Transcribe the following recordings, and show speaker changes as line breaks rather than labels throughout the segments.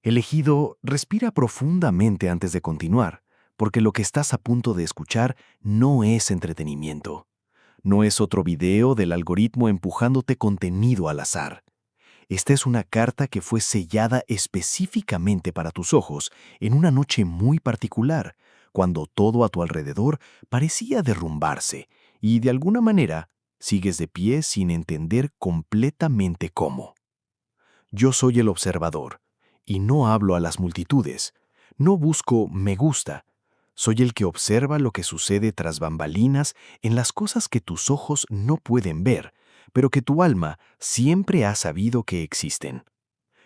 Elegido, respira profundamente antes de continuar, porque lo que estás a punto de escuchar no es entretenimiento. No es otro video del algoritmo empujándote contenido al azar. Esta es una carta que fue sellada específicamente para tus ojos en una noche muy particular, cuando todo a tu alrededor parecía derrumbarse y, de alguna manera, sigues de pie sin entender completamente cómo. Yo soy el observador, y no hablo a las multitudes. No busco me gusta. Soy el que observa lo que sucede tras bambalinas en las cosas que tus ojos no pueden ver, pero que tu alma siempre ha sabido que existen.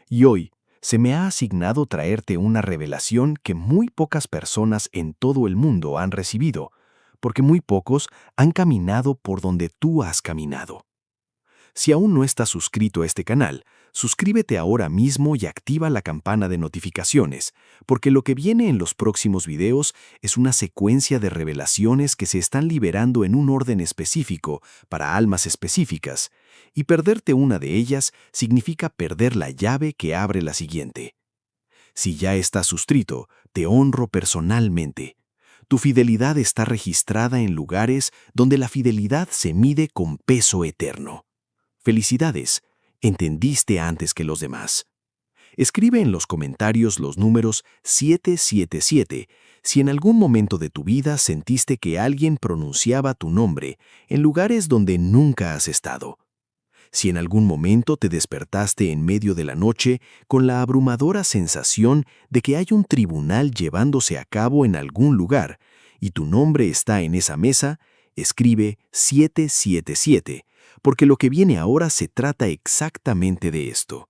Y hoy se me ha asignado traerte una revelación que muy pocas personas en todo el mundo han recibido, porque muy pocos han caminado por donde tú has caminado. Si aún no estás suscrito a este canal, suscríbete ahora mismo y activa la campana de notificaciones, porque lo que viene en los próximos videos es una secuencia de revelaciones que se están liberando en un orden específico para almas específicas, y perderte una de ellas significa perder la llave que abre la siguiente. Si ya estás suscrito, te honro personalmente. Tu fidelidad está registrada en lugares donde la fidelidad se mide con peso eterno. Felicidades, entendiste antes que los demás. Escribe en los comentarios los números 777 si en algún momento de tu vida sentiste que alguien pronunciaba tu nombre en lugares donde nunca has estado. Si en algún momento te despertaste en medio de la noche con la abrumadora sensación de que hay un tribunal llevándose a cabo en algún lugar y tu nombre está en esa mesa, escribe 777, porque lo que viene ahora se trata exactamente de esto.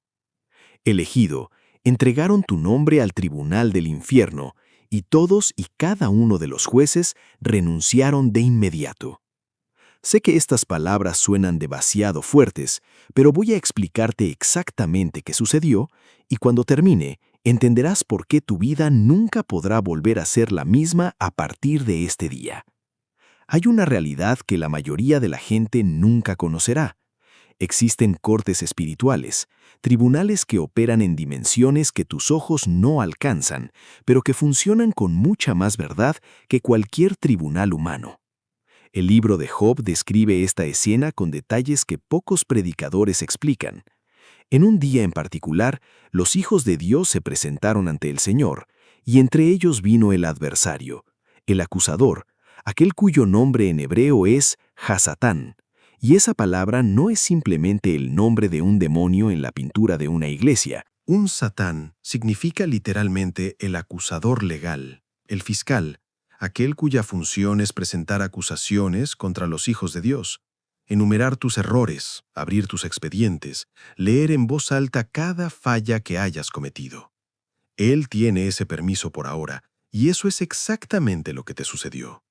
Elegido, entregaron tu nombre al tribunal del infierno, y todos y cada uno de los jueces renunciaron de inmediato. Sé que estas palabras suenan demasiado fuertes, pero voy a explicarte exactamente qué sucedió, y cuando termine, entenderás por qué tu vida nunca podrá volver a ser la misma a partir de este día. Hay una realidad que la mayoría de la gente nunca conocerá. Existen cortes espirituales, tribunales que operan en dimensiones que tus ojos no alcanzan, pero que funcionan con mucha más verdad que cualquier tribunal humano. El libro de Job describe esta escena con detalles que pocos predicadores explican. En un día en particular, los hijos de Dios se presentaron ante el Señor, y entre ellos vino el adversario, el acusador, aquel cuyo nombre en hebreo es Hasatán, y esa palabra no es simplemente el nombre de un demonio en la pintura de una iglesia.
Un satán significa literalmente el acusador legal, el fiscal, aquel cuya función es presentar acusaciones contra los hijos de Dios, enumerar tus errores, abrir tus expedientes, leer en voz alta cada falla que hayas cometido. Él tiene ese permiso por ahora, y eso es exactamente lo que te sucedió.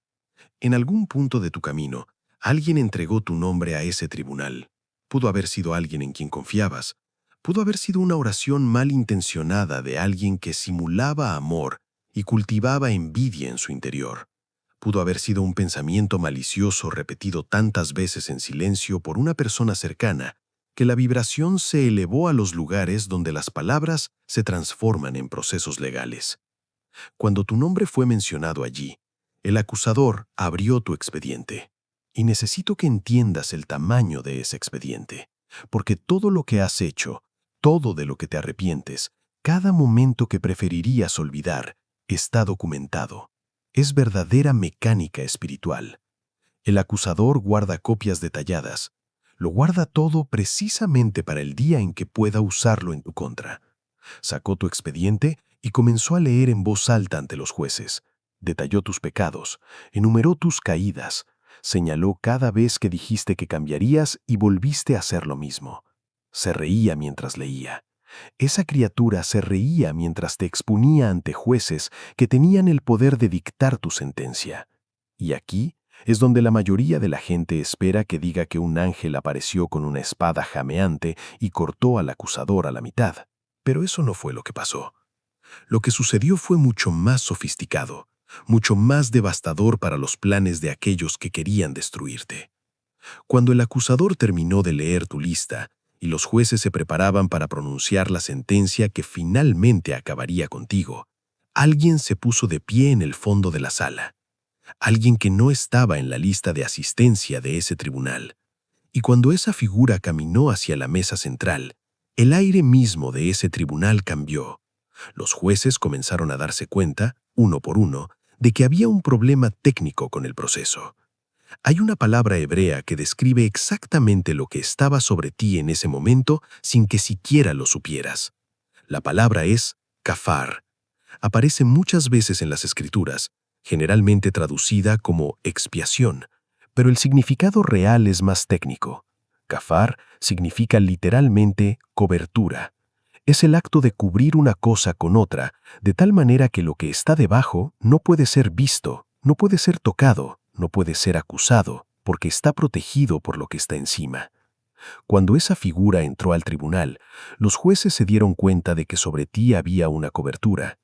En algún punto de tu camino, alguien entregó tu nombre a ese tribunal. Pudo haber sido alguien en quien confiabas. Pudo haber sido una oración malintencionada de alguien que simulaba amor y cultivaba envidia en su interior. Pudo haber sido un pensamiento malicioso repetido tantas veces en silencio por una persona cercana que la vibración se elevó a los lugares donde las palabras se transforman en procesos legales. Cuando tu nombre fue mencionado allí, el acusador abrió tu expediente. Y necesito que entiendas el tamaño de ese expediente, porque todo lo que has hecho, todo de lo que te arrepientes, cada momento que preferirías olvidar, está documentado. Es verdadera mecánica espiritual. El acusador guarda copias detalladas. Lo guarda todo precisamente para el día en que pueda usarlo en tu contra. Sacó tu expediente y comenzó a leer en voz alta ante los jueces. Detalló tus pecados, enumeró tus caídas, señaló cada vez que dijiste que cambiarías y volviste a hacer lo mismo. Se reía mientras leía. Esa criatura se reía mientras te exponía ante jueces que tenían el poder de dictar tu sentencia. Y aquí es donde la mayoría de la gente espera que diga que un ángel apareció con una espada jameante y cortó al acusador a la mitad. Pero eso no fue lo que pasó. Lo que sucedió fue mucho más sofisticado, mucho más devastador para los planes de aquellos que querían destruirte. Cuando el acusador terminó de leer tu lista y los jueces se preparaban para pronunciar la sentencia que finalmente acabaría contigo. Alguien se puso de pie en el fondo de la sala. Alguien que no estaba en la lista de asistencia de ese tribunal. Y cuando esa figura caminó hacia la mesa central, el aire mismo de ese tribunal cambió. Los jueces comenzaron a darse cuenta, uno por uno, de que había un problema técnico con el proceso. Hay una palabra hebrea que describe exactamente lo que estaba sobre ti en ese momento sin que siquiera lo supieras. La palabra es kafar. Aparece muchas veces en las Escrituras, generalmente traducida como expiación, pero el significado real es más técnico. Kafar significa literalmente cobertura. Es el acto de cubrir una cosa con otra, de tal manera que lo que está debajo no puede ser visto, no puede ser tocado, no puede ser acusado, porque está protegido por lo que está encima. Cuando esa figura entró al tribunal, los jueces se dieron cuenta de que sobre ti había una cobertura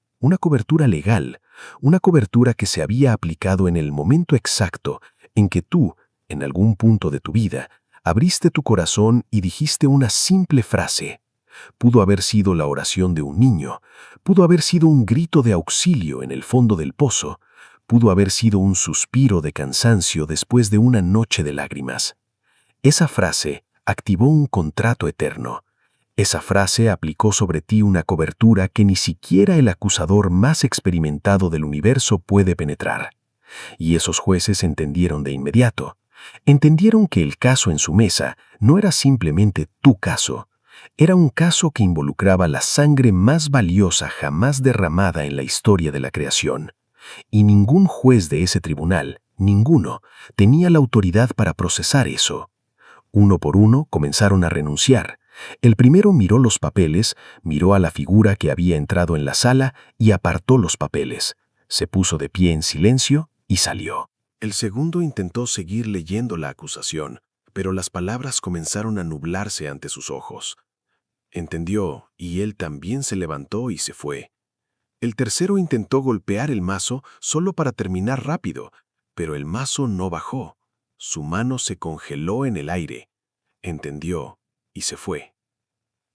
legal, una cobertura que se había aplicado en el momento exacto en que tú, en algún punto de tu vida, abriste tu corazón y dijiste una simple frase. Pudo haber sido la oración de un niño, pudo haber sido un grito de auxilio en el fondo del pozo, pudo haber sido un suspiro de cansancio después de una noche de lágrimas. Esa frase activó un contrato eterno. Esa frase aplicó sobre ti una cobertura que ni siquiera el acusador más experimentado del universo puede penetrar. Y esos jueces entendieron de inmediato. Entendieron que el caso en su mesa no era simplemente tu caso. Era un caso que involucraba la sangre más valiosa jamás derramada en la historia de la creación. Y ningún juez de ese tribunal, ninguno, tenía la autoridad para procesar eso. Uno por uno comenzaron a renunciar. El primero miró los papeles, miró a la figura que había entrado en la sala y apartó los papeles. Se puso de pie en silencio y salió. El segundo intentó seguir leyendo la acusación, pero las palabras comenzaron a nublarse ante sus ojos. Entendió, y él también se levantó y se fue. El tercero intentó golpear el mazo solo para terminar rápido, pero el mazo no bajó. Su mano se congeló en el aire. Entendió y se fue.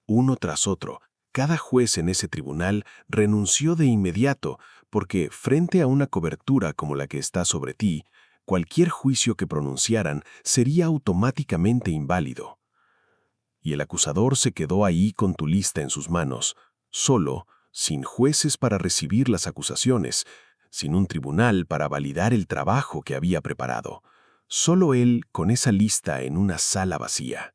Uno tras otro, cada juez en ese tribunal renunció de inmediato porque, frente a una cobertura como la que está sobre ti, cualquier juicio que pronunciaran sería automáticamente inválido. Y el acusador se quedó ahí con tu lista en sus manos, solo, sin jueces para recibir las acusaciones, sin un tribunal para validar el trabajo que había preparado. Solo él con esa lista en una sala vacía.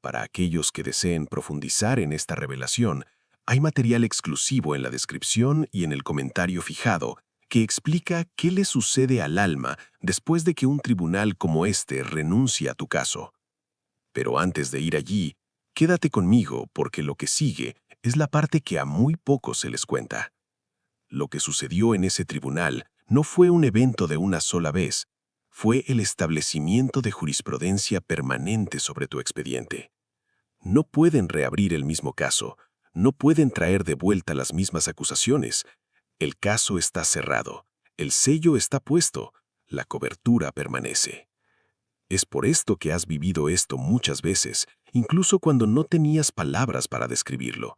Para aquellos que deseen profundizar en esta revelación, hay material exclusivo en la descripción y en el comentario fijado que explica qué le sucede al alma después de que un tribunal como este renuncie a tu caso. Pero antes de ir allí, quédate conmigo porque lo que sigue es la parte que a muy pocos se les cuenta. Lo que sucedió en ese tribunal no fue un evento de una sola vez, fue el establecimiento de jurisprudencia permanente sobre tu expediente. No pueden reabrir el mismo caso, no pueden traer de vuelta las mismas acusaciones. El caso está cerrado, el sello está puesto, la cobertura permanece. Es por esto que has vivido esto muchas veces, incluso cuando no tenías palabras para describirlo.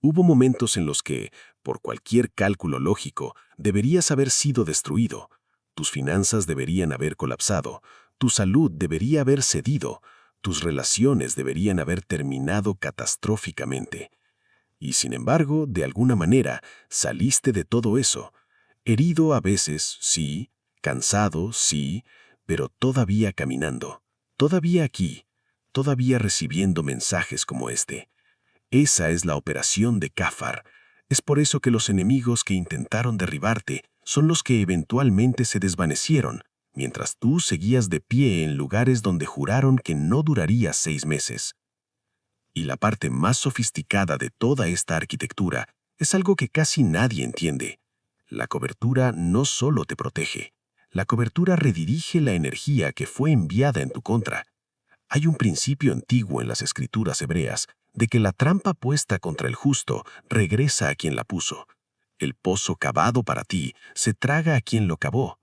Hubo momentos en los que, por cualquier cálculo lógico, deberías haber sido destruido. Tus finanzas deberían haber colapsado, tu salud debería haber cedido, tus relaciones deberían haber terminado catastróficamente. Y sin embargo, de alguna manera, saliste de todo eso. Herido a veces, sí, cansado, sí, pero todavía caminando, todavía aquí, todavía recibiendo mensajes como este. Esa es la operación de Kafar. Es por eso que los enemigos que intentaron derribarte son los que eventualmente se desvanecieron, mientras tú seguías de pie en lugares donde juraron que no durarías 6 meses. Y la parte más sofisticada de toda esta arquitectura es algo que casi nadie entiende. La cobertura no solo te protege, la cobertura redirige la energía que fue enviada en tu contra. Hay un principio antiguo en las escrituras hebreas de que la trampa puesta contra el justo regresa a quien la puso. El pozo cavado para ti se traga a quien lo cavó.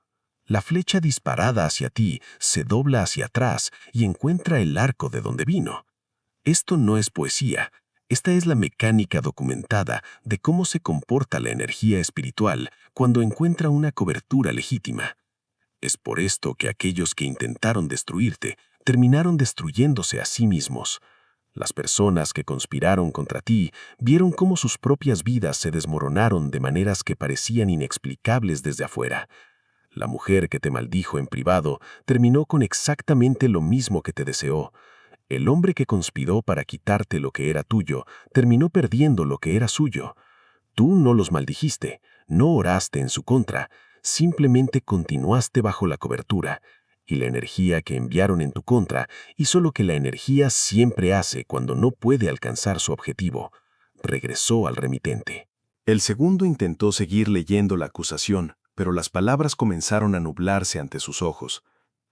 La flecha disparada hacia ti se dobla hacia atrás y encuentra el arco de donde vino.
Esto no es poesía. Esta es la mecánica documentada de cómo se comporta la energía espiritual cuando encuentra una cobertura legítima. Es por esto que aquellos que intentaron destruirte terminaron destruyéndose a sí mismos. Las personas que conspiraron contra ti vieron cómo sus propias vidas se desmoronaron de maneras que parecían inexplicables desde afuera. La mujer que te maldijo en privado terminó con exactamente lo mismo que te deseó. El hombre que conspiró para quitarte lo que era tuyo terminó perdiendo lo que era suyo. Tú no los maldijiste, no oraste en su contra, simplemente continuaste bajo la cobertura, y la energía que enviaron en tu contra hizo lo que la energía siempre hace cuando no puede alcanzar su objetivo. Regresó al remitente.
El segundo intentó seguir leyendo la acusación, pero las palabras comenzaron a nublarse ante sus ojos.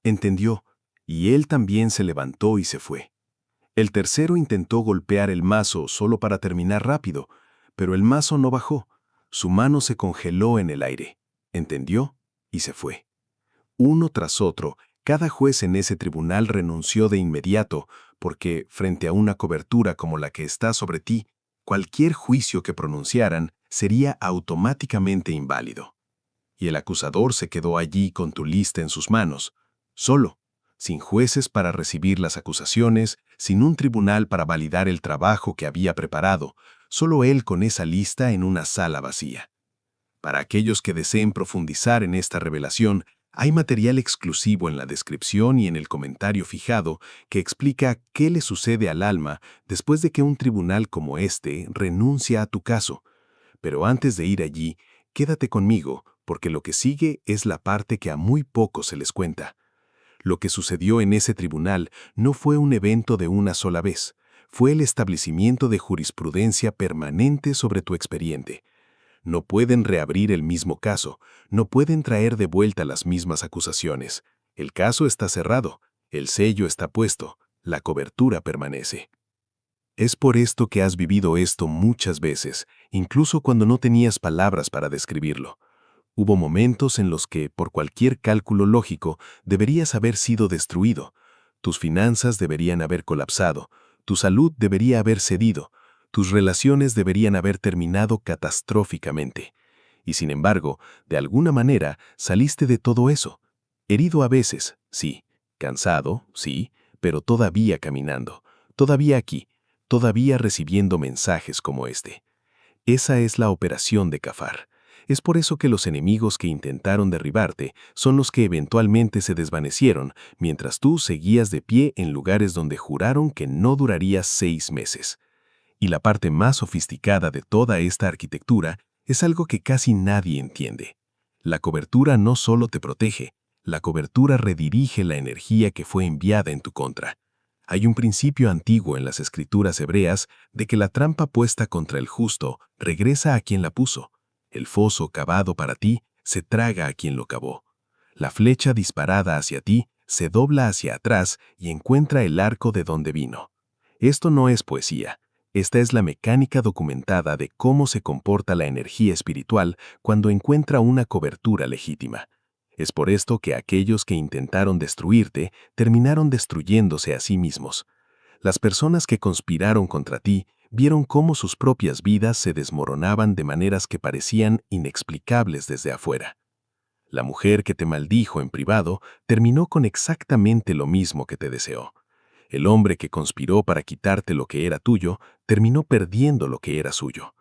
Entendió, y él también se levantó y se fue. El tercero intentó golpear el mazo solo para terminar rápido, pero el mazo no bajó. Su mano se congeló en el aire. Entendió y se fue. Uno tras otro, cada juez en ese tribunal renunció de inmediato, porque, frente a una cobertura como la que está sobre ti, cualquier juicio que pronunciaran sería automáticamente inválido. Y el acusador se quedó allí con tu lista en sus manos, solo, sin jueces para recibir las acusaciones, sin un tribunal para validar el trabajo que había preparado, solo él con esa lista en una sala vacía. Para aquellos que deseen profundizar en esta revelación, hay material exclusivo en la descripción y en el comentario fijado que explica qué le sucede al alma después de que un tribunal como este renuncia a tu caso. Pero antes de ir allí, quédate conmigo, porque lo que sigue es la parte que a muy pocos se les cuenta. Lo que sucedió en ese tribunal no fue un evento de una sola vez, fue el establecimiento de jurisprudencia permanente sobre tu expediente. No pueden reabrir el mismo caso, no pueden traer de vuelta las mismas acusaciones. El caso está cerrado, el sello está puesto, la cobertura permanece. Es por esto que has vivido esto muchas veces, incluso cuando no tenías palabras para describirlo. Hubo momentos en los que, por cualquier cálculo lógico, deberías haber sido destruido. Tus finanzas deberían haber colapsado, tu salud debería haber cedido, tus relaciones deberían haber terminado catastróficamente. Y sin embargo, de alguna manera, saliste de todo eso. Herido a veces, sí, cansado, sí, pero todavía caminando, todavía aquí, todavía recibiendo mensajes como este. Esa es la operación de Cafar. Es por eso que los enemigos que intentaron derribarte son los que eventualmente se desvanecieron, mientras tú seguías de pie en lugares donde juraron que no durarías 6 meses. Y la parte más sofisticada de toda esta arquitectura es algo que casi nadie entiende. La cobertura no solo te protege, la cobertura redirige la energía que fue enviada en tu contra. Hay un principio antiguo en las escrituras hebreas de que la trampa puesta contra el justo regresa a quien la puso. El foso cavado para ti se traga a quien lo cavó. La flecha disparada hacia ti se dobla hacia atrás y encuentra el arco de donde vino. Esto no es poesía. Esta es la mecánica documentada de cómo se comporta la energía espiritual cuando encuentra una cobertura legítima. Es por esto que aquellos que intentaron destruirte terminaron destruyéndose a sí mismos. Las personas que conspiraron contra ti vieron cómo sus propias vidas se desmoronaban de maneras que parecían inexplicables desde afuera. La mujer que te maldijo en privado terminó con exactamente lo mismo que te deseó. El hombre que conspiró para quitarte lo que era tuyo terminó perdiendo lo que era suyo.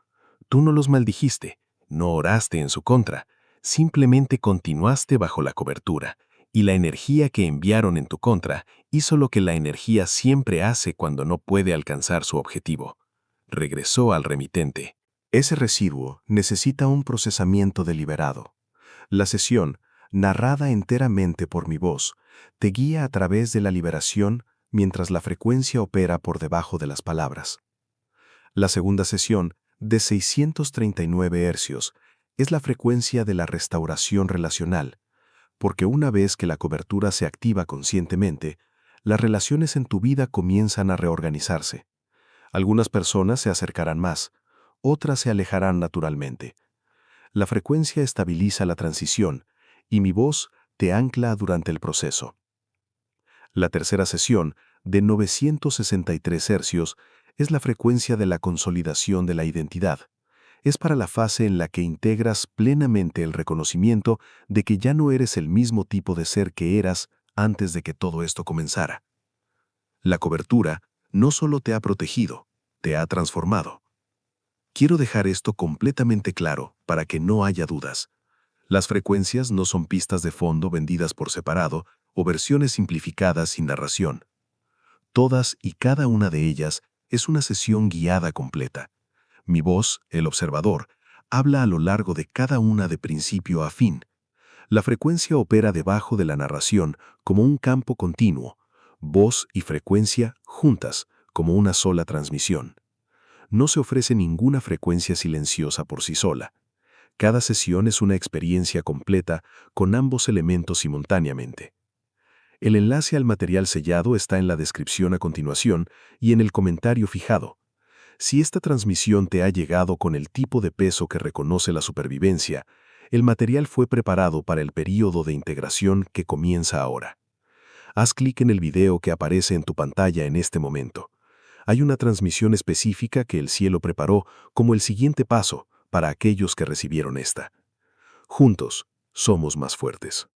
Tú no los maldijiste, no oraste en su contra, simplemente continuaste bajo la cobertura, y la energía que enviaron en tu contra hizo lo que la energía siempre hace cuando no puede alcanzar su objetivo. Regresó al remitente. Ese residuo necesita un procesamiento deliberado. La sesión, narrada enteramente por mi voz, te guía a través de la liberación mientras la frecuencia opera por debajo de las palabras. La segunda sesión, de 639 hercios, es la frecuencia de la restauración relacional, porque una vez que la cobertura se activa conscientemente, las relaciones en tu vida comienzan a reorganizarse. Algunas personas se acercarán más, otras se alejarán naturalmente. La frecuencia estabiliza la transición y mi voz te ancla durante el proceso. La tercera sesión de 963 hercios, es la frecuencia de la consolidación de la identidad. Es para la fase en la que integras plenamente el reconocimiento de que ya no eres el mismo tipo de ser que eras antes de que todo esto comenzara. La cobertura no solo te ha protegido, te ha transformado. Quiero dejar esto completamente claro para que no haya dudas. Las frecuencias no son pistas de fondo vendidas por separado o versiones simplificadas sin narración. Todas y cada una de ellas es una sesión guiada completa. Mi voz, el observador, habla a lo largo de cada una de principio a fin. La frecuencia opera debajo de la narración como un campo continuo, voz y frecuencia juntas como una sola transmisión. No se ofrece ninguna frecuencia silenciosa por sí sola. Cada sesión es una experiencia completa con ambos elementos simultáneamente. El enlace al material sellado está en la descripción a continuación y en el comentario fijado. Si esta transmisión te ha llegado con el tipo de peso que reconoce la supervivencia, el material fue preparado para el período de integración que comienza ahora. Haz clic en el video que aparece en tu pantalla en este momento. Hay una transmisión específica que el cielo preparó como el siguiente paso para aquellos que recibieron esta. Juntos, somos más fuertes.